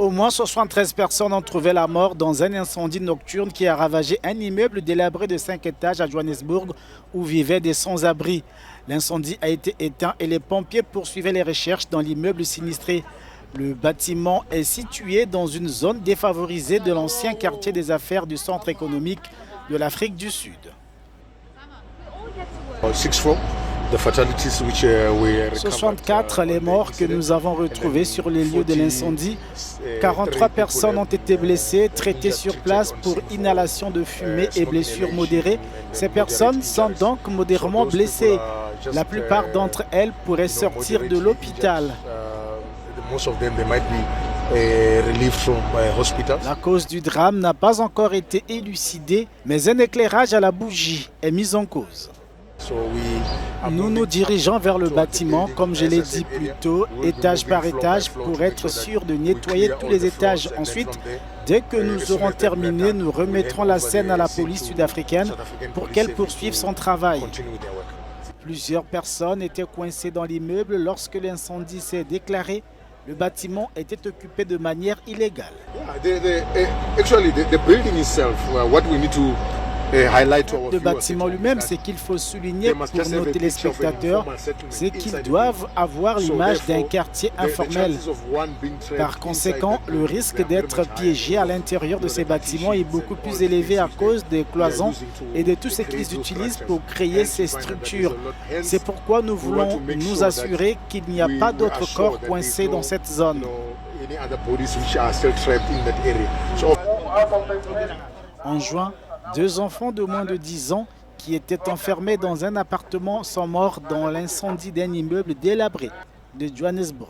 Au moins 73 personnes ont trouvé la mort dans un incendie nocturne qui a ravagé un immeuble délabré de 5 étages à Johannesburg où vivaient des sans-abri. L'incendie a été éteint et les pompiers poursuivaient les recherches dans l'immeuble sinistré. Le bâtiment est situé dans une zone défavorisée de l'ancien quartier des affaires du centre économique de l'Afrique du Sud. 64 les morts que nous avons retrouvés sur les lieux de l'incendie. 43 personnes ont été blessées, traitées sur place pour inhalation de fumée et blessures modérées. Ces personnes sont donc modérément blessées. La plupart d'entre elles pourraient sortir de l'hôpital. La cause du drame n'a pas encore été élucidée, mais un éclairage à la bougie est mis en cause. Nous nous dirigeons vers le bâtiment, comme je l'ai dit plus tôt, étage par étage, pour être sûr de nettoyer tous les étages. Ensuite, dès que nous aurons terminé, nous remettrons la scène à la police sud-africaine pour qu'elle poursuive son travail. Plusieurs personnes étaient coincées dans l'immeuble lorsque l'incendie s'est déclaré. Le bâtiment était occupé de manière illégale. Le bâtiment lui-même, ce qu'il faut souligner pour nos téléspectateurs, c'est qu'ils doivent avoir l'image d'un quartier informel. Par conséquent, le risque d'être piégé à l'intérieur de ces bâtiments est beaucoup plus élevé à cause des cloisons et de tout ce qu'ils utilisent pour créer ces structures. C'est pourquoi nous voulons nous assurer qu'il n'y a pas d'autres corps coincés dans cette zone. En juin, 2 enfants de moins de 10 ans qui étaient enfermés dans un appartement sont morts dans l'incendie d'un immeuble délabré de Johannesburg.